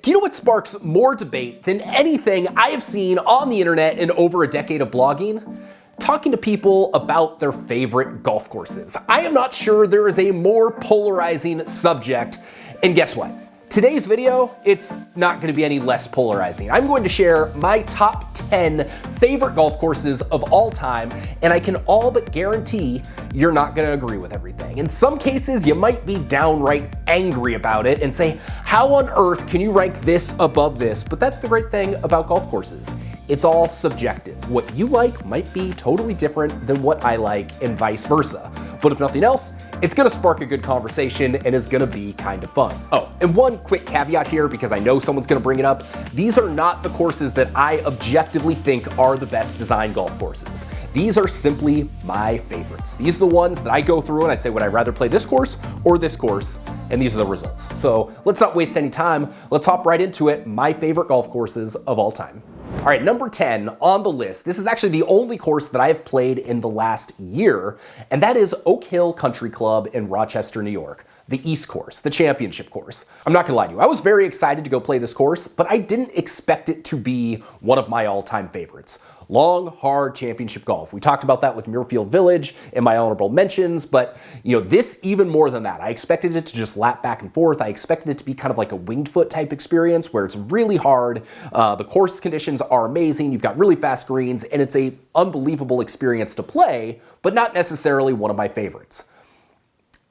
Do you know what sparks more debate than anything I have seen on the internet in over a decade of blogging? Talking to people about their favorite golf courses. I am not sure there is a more polarizing subject, and guess what? Today's video, it's not going to be any less polarizing. I'm going to share my top 10 favorite golf courses of all time, and I can all but guarantee you're not going to agree with everything. In some cases, you might be downright angry about it and say, how on earth can you rank this above this? But that's the great thing about golf courses. It's all subjective. What you like might be totally different than what I like, and vice versa. But if nothing else, it's gonna spark a good conversation and is gonna be kind of fun. Oh, and one quick caveat here, because I know someone's gonna bring it up. These are not the courses that I objectively think are the best design golf courses. These are simply my favorites. These are the ones that I go through and I say, would I rather play this course or this course? And these are the results. So let's not waste any time. Let's hop right into it. My favorite golf courses of all time. All right, number 10 on the list. This is actually the only course that I have played in the last year, and that is Oak Hill Country Club in Rochester, New York. The East Course, the championship course. I'm not gonna lie to you, I was very excited to go play this course, but I didn't expect it to be one of my all-time favorites. Long, hard championship golf. We talked about that with Muirfield Village in my honorable mentions, but this even more than that. I expected it to just lap back and forth. I expected it to be kind of like a winged foot type experience where it's really hard. The course conditions are amazing. You've got really fast greens, and it's a unbelievable experience to play, but not necessarily one of my favorites.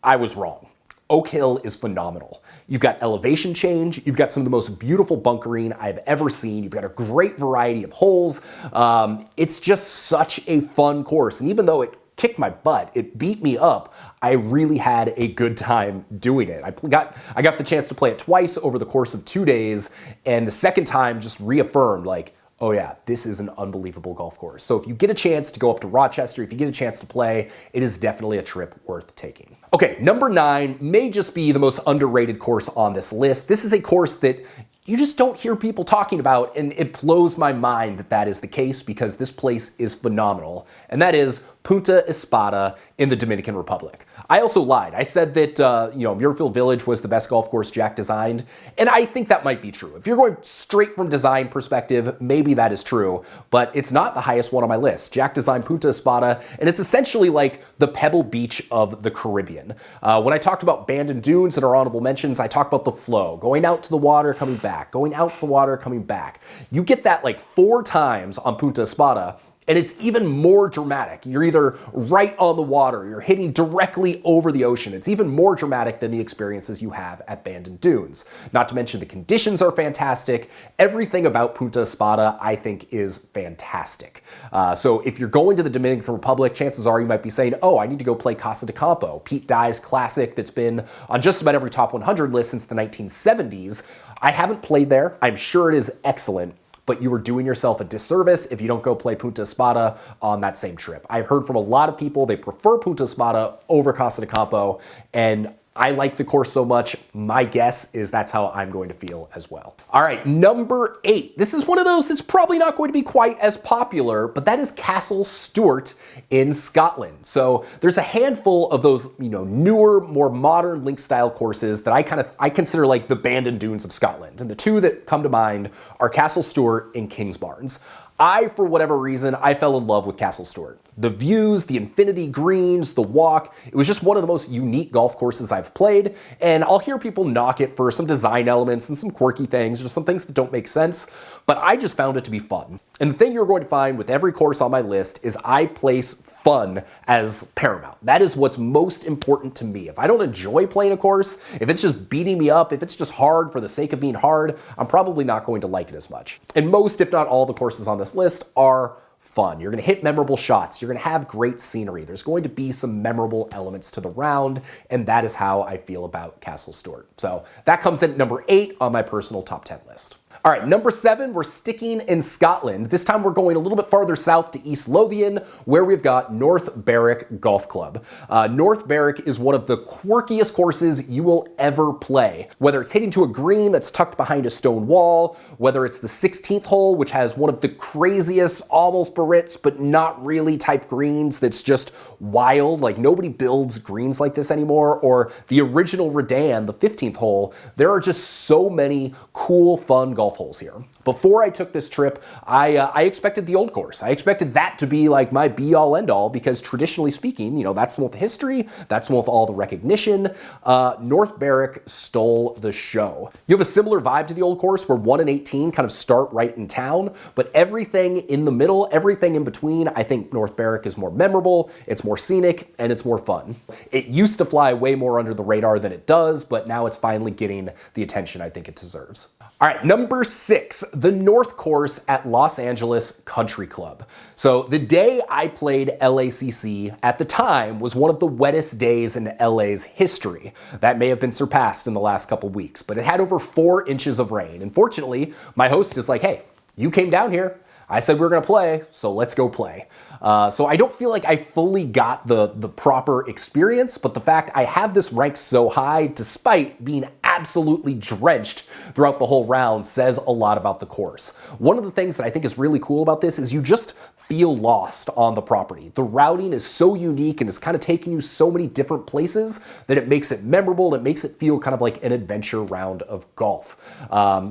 I was wrong. Oak Hill is phenomenal. You've got elevation change, you've got some of the most beautiful bunkering I've ever seen, you've got a great variety of holes. It's just such a fun course, and even though it kicked my butt, it beat me up, I really had a good time doing it. I got the chance to play it twice over the course of 2 days, and the second time just reaffirmed, like, oh yeah, this is an unbelievable golf course. So if you get a chance to go up to Rochester, if you get a chance to play, it is definitely a trip worth taking. Okay, number 9 may just be the most underrated course on this list. This is a course that you just don't hear people talking about, and it blows my mind that that is the case because this place is phenomenal, and that is Punta Espada in the Dominican Republic. I also lied. I said that Muirfield Village was the best golf course Jack designed, and I think that might be true. If you're going straight from design perspective, maybe that is true, but it's not the highest one on my list. Jack designed Punta Espada, and it's essentially like the Pebble Beach of the Caribbean. When I talked about Bandon Dunes in our honorable mentions, I talked about the flow, going out to the water, coming back, going out to the water, coming back. You get that like 4 times on Punta Espada, and it's even more dramatic. You're either right on the water, you're hitting directly over the ocean. It's even more dramatic than the experiences you have at Bandon Dunes. Not to mention the conditions are fantastic. Everything about Punta Espada, I think, is fantastic. So if you're going to the Dominican Republic, chances are you might be saying, oh, I need to go play Casa de Campo, Pete Dye's classic that's been on just about every top 100 list since the 1970s. I haven't played there. I'm sure it is excellent, but you are doing yourself a disservice if you don't go play Punta Espada on that same trip. I've heard from a lot of people they prefer Punta Espada over Casa de Campo, and I like the course so much, my guess is that's how I'm going to feel as well. All right, number 8. This is one of those that's probably not going to be quite as popular, but that is Castle Stuart in Scotland. So there's a handful of those, newer, more modern link style courses that I consider like the Bandon Dunes of Scotland. And the 2 that come to mind are Castle Stuart and Kingsbarns. For whatever reason, I fell in love with Castle Stuart. The views, the infinity greens, the walk, it was just one of the most unique golf courses I've played, and I'll hear people knock it for some design elements and some quirky things, or some things that don't make sense, but I just found it to be fun. And the thing you're going to find with every course on my list is I place fun as paramount. That is what's most important to me. If I don't enjoy playing a course, if it's just beating me up, if it's just hard for the sake of being hard, I'm probably not going to like it as much. And most, if not all, the courses on this list are fun. You're going to hit memorable shots. You're going to have great scenery. There's going to be some memorable elements to the round, and that is how I feel about Castle Stuart. So that comes in at number 8 on my personal top 10 list. All right, number 7, we're sticking in Scotland. This time we're going a little bit farther south to East Lothian, where we've got North Berwick Golf Club. North Berwick is one of the quirkiest courses you will ever play. Whether it's hitting to a green that's tucked behind a stone wall, whether it's the 16th hole, which has one of the craziest, almost Barrett's, but not really type greens that's just wild, like nobody builds greens like this anymore, or the original Redan, the 15th hole, there are just so many cool, fun golf holes here. Before I took this trip, I expected the old course. I expected that to be like my be-all, end-all, because traditionally speaking, you know, that's the one with the history, that's the one with all the recognition. North Berwick stole the show. You have a similar vibe to the old course where 1 and 18 kind of start right in town, but everything in the middle, everything in between, I think North Berwick is more memorable, it's more scenic, and it's more fun. It used to fly way more under the radar than it does, but now it's finally getting the attention I think it deserves. All right, number 6, the North Course at Los Angeles Country Club. So the day I played LACC at the time was one of the wettest days in LA's history. That may have been surpassed in the last couple weeks, but it had over 4 inches of rain. And fortunately, my host is like, hey, you came down here. I said we were gonna play, so let's go play. So I don't feel like I fully got the proper experience, but the fact I have this ranked so high despite being absolutely drenched throughout the whole round says a lot about the course. One of the things that I think is really cool about this is you just feel lost on the property. The routing is so unique and it's kind of taking you so many different places that it makes it memorable. It makes it feel kind of like an adventure round of golf.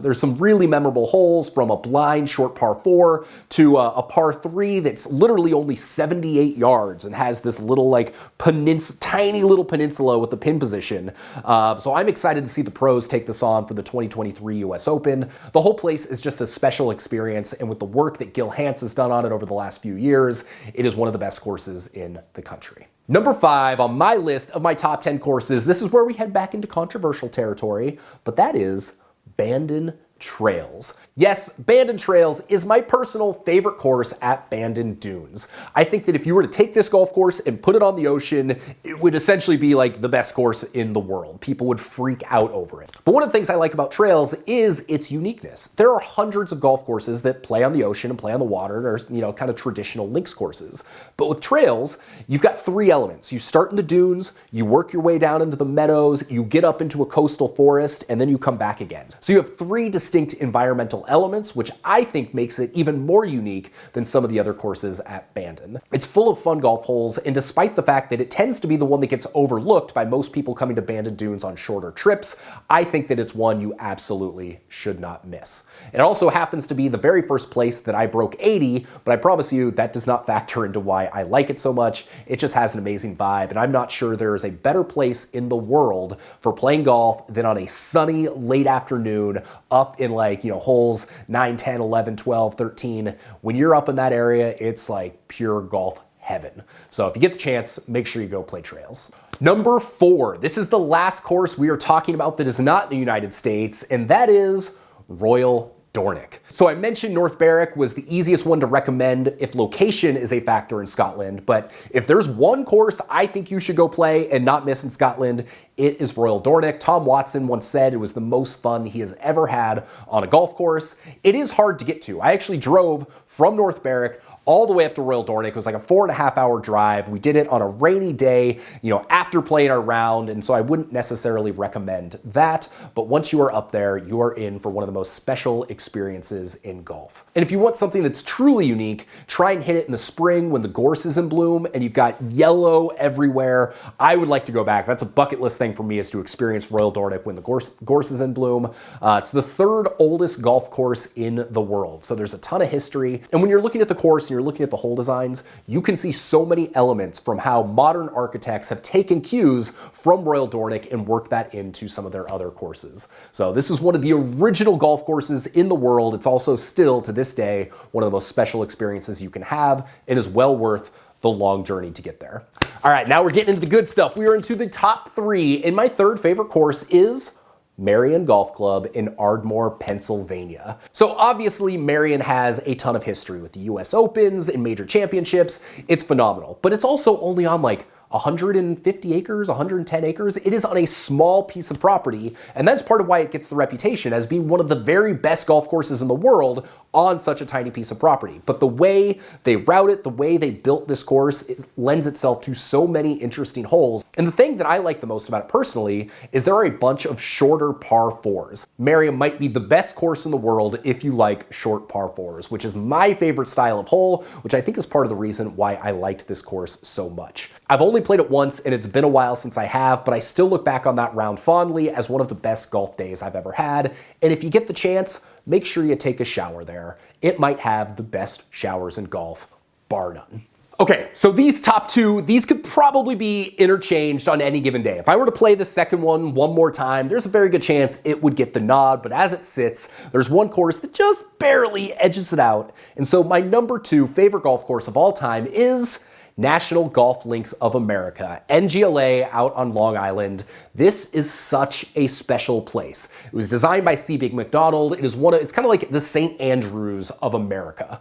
There's some really memorable holes, from a blind short par 4 to a par 3 that's literally only 78 yards and has this little like tiny little peninsula with the pin position. So I'm excited to see the pros take this on for the 2023 US Open. The whole place is just a special experience, and with the work that Gil Hanse has done on it over the last few years, it is one of the best courses in the country. Number 5 on my list of my top 10 courses, this is where we head back into controversial territory, but that is Bandon Trails. Yes, Bandon Trails is my personal favorite course at Bandon Dunes. I think that if you were to take this golf course and put it on the ocean, it would essentially be like the best course in the world. People would freak out over it. But one of the things I like about Trails is its uniqueness. There are hundreds of golf courses that play on the ocean and play on the water and are, you know, kind of traditional links courses. But with Trails, you've got 3 elements. You start in the dunes, you work your way down into the meadows, you get up into a coastal forest, and then you come back again. So you have 3 distinct environmental elements, which I think makes it even more unique than some of the other courses at Bandon. It's full of fun golf holes, and despite the fact that it tends to be the one that gets overlooked by most people coming to Bandon Dunes on shorter trips, I think that it's one you absolutely should not miss. It also happens to be the very first place that I broke 80, but I promise you that does not factor into why I like it so much. It just has an amazing vibe, and I'm not sure there is a better place in the world for playing golf than on a sunny late afternoon up in, like, you know, holes 9, 10, 11, 12, 13. When you're up in that area, it's like pure golf heaven. So if you get the chance, make sure you go play Trails. Number 4, this is the last course we are talking about that is not in the United States, and that is Royal Dornoch. So I mentioned North Berwick was the easiest one to recommend if location is a factor in Scotland, but if there's one course I think you should go play and not miss in Scotland, it is Royal Dornoch. Tom Watson once said it was the most fun he has ever had on a golf course. It is hard to get to. I actually drove from North Berwick all the way up to Royal Dornoch. It was like a 4.5-hour drive. We did it on a rainy day, you know, after playing our round, and so I wouldn't necessarily recommend that, but once you are up there, you are in for one of the most special experiences in golf. And if you want something that's truly unique, try and hit it in the spring when the gorse is in bloom and you've got yellow everywhere. I would like to go back. That's a bucket list thing for me, is to experience Royal Dornoch when the gorse is in bloom. It's the 3rd oldest golf course in the world, so there's a ton of history. And when you're looking at the course and you're looking at the hole designs, you can see so many elements from how modern architects have taken cues from Royal Dornoch and worked that into some of their other courses. So this is one of the original golf courses in the world. It's also still, to this day, one of the most special experiences you can have. It is well worth the long journey to get there. All right, now we're getting into the good stuff. We are into the top 3, and my 3rd favorite course is MERION Golf Club in Ardmore, Pennsylvania. So obviously MERION has a ton of history with the US Opens and major championships. It's phenomenal, but it's also only on like 150 acres, 110 acres. It is on a small piece of property, and that's part of why it gets the reputation as being one of the very best golf courses in the world on such a tiny piece of property. But the way they route it, the way they built this course, it lends itself to so many interesting holes. And the thing that I like the most about it personally is there are a bunch of shorter par fours. MERION might be the best course in the world if you like short par fours, which is my favorite style of hole, which I think is part of the reason why I liked this course so much. I've only played it once, and it's been a while since I have, but I still look back on that round fondly as one of the best golf days I've ever had. And if you get the chance, make sure you take a shower there. It might have the best showers in golf, bar none. Okay, so these top two, these could probably be interchanged on any given day. If I were to play the second one more time, there's a very good chance it would get the nod, but as it sits, there's one course that just barely edges it out. And so my number 2 favorite golf course of all time is National Golf Links of America, NGLA out on Long Island. This is such a special place. It was designed by C. Big McDonald. It's kind of like the St. Andrews of America.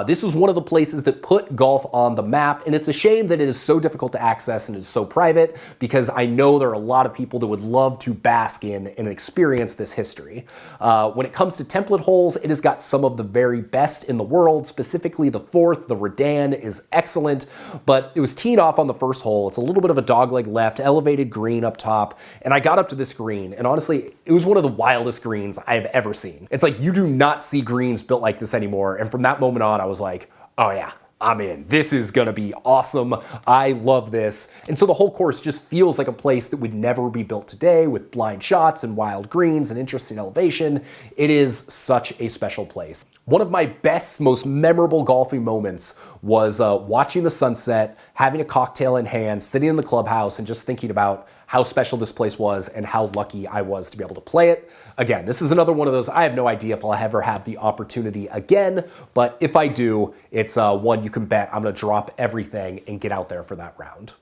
This was one of the places that put golf on the map, and it's a shame that it is so difficult to access and it's so private, because I know there are a lot of people that would love to bask in and experience this history. When it comes to template holes, it has got some of the very best in the world. Specifically, the 4th, the Redan, is excellent. But it was teed off on the first hole. It's a little bit of a dogleg left, elevated green up top, and I got up to this green, and honestly, it was one of the wildest greens I've ever seen. It's like you do not see greens built like this anymore, and from that moment on, I was like, oh yeah, I'm in. This is gonna be awesome. I love this. And so the whole course just feels like a place that would never be built today, with blind shots and wild greens and interesting elevation. It is such a special place. One of my best, most memorable golfing moments was watching the sunset, having a cocktail in hand, sitting in the clubhouse, and just thinking about how special this place was and how lucky I was to be able to play it. Again, this is another one of those, I have no idea if I'll ever have the opportunity again, but if I do, it's one you can bet I'm gonna drop everything and get out there for that round.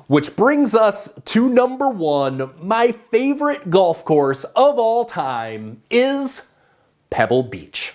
Which brings us to number 1. My favorite golf course of all time is Pebble Beach.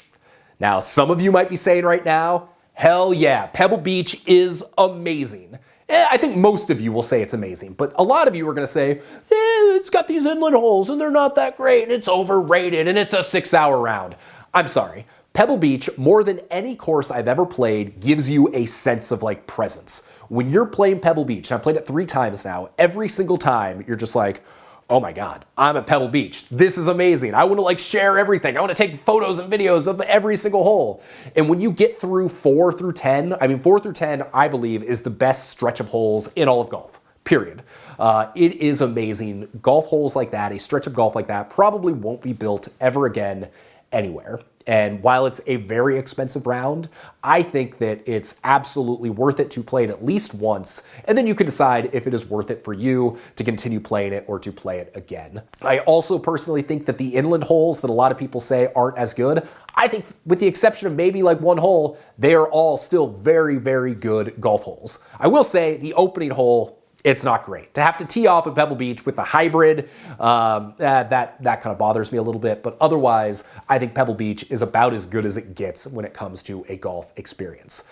Now, some of you might be saying right now, hell yeah, Pebble Beach is amazing. I think most of you will say it's amazing, but a lot of you are gonna say, it's got these inland holes and they're not that great, and it's overrated, and it's a 6-hour round. I'm sorry. Pebble Beach, more than any course I've ever played, gives you a sense of like presence. When you're playing Pebble Beach, and I've played it 3 times now, every single time you're just like, oh my God, I'm at Pebble Beach. This is amazing. I want to like share everything. I want to take photos and videos of every single hole. And when you get through 4 through 10, I mean 4 through 10, I believe is the best stretch of holes in all of golf, period. It is amazing. Golf holes like that, a stretch of golf like that, probably won't be built ever again anywhere. And while it's a very expensive round, I think that it's absolutely worth it to play it at least once, and then you can decide if it is worth it for you to continue playing it or to play it again. I also personally think that the inland holes that a lot of people say aren't as good, I think with the exception of maybe like one hole, they are all still very, very good golf holes. I will say the opening hole, it's not great. To have to tee off at Pebble Beach with the hybrid, that kind of bothers me a little bit. But otherwise, I think Pebble Beach is about as good as it gets when it comes to a golf experience.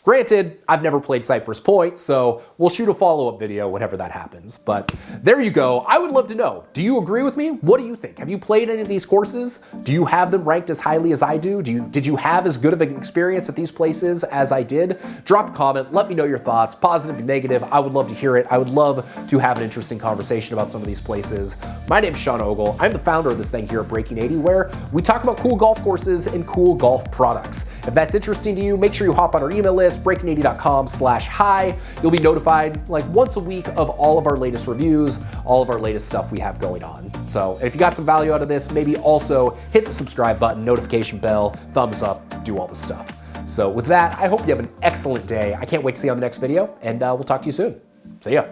Granted, I've never played Cypress Point, so we'll shoot a follow-up video whenever that happens. But there you go. I would love to know, do you agree with me? What do you think? Have you played any of these courses? Do you have them ranked as highly as I do? Did you have as good of an experience at these places as I did? Drop a comment, let me know your thoughts, positive and negative. I would love to hear it. I would love to have an interesting conversation about some of these places. My name's Sean Ogle. I'm the founder of this thing here at Breaking 80, where we talk about cool golf courses and cool golf products. If that's interesting to you, make sure you hop on our email list, breaking80.com/hi. You'll be notified like once a week of all of our latest reviews, all of our latest stuff we have going on. So if you got some value out of this, maybe also hit the subscribe button, notification bell, thumbs up, do all the stuff. So with that, I hope you have an excellent day. I can't wait to see you on the next video, and we'll talk to you soon. See ya.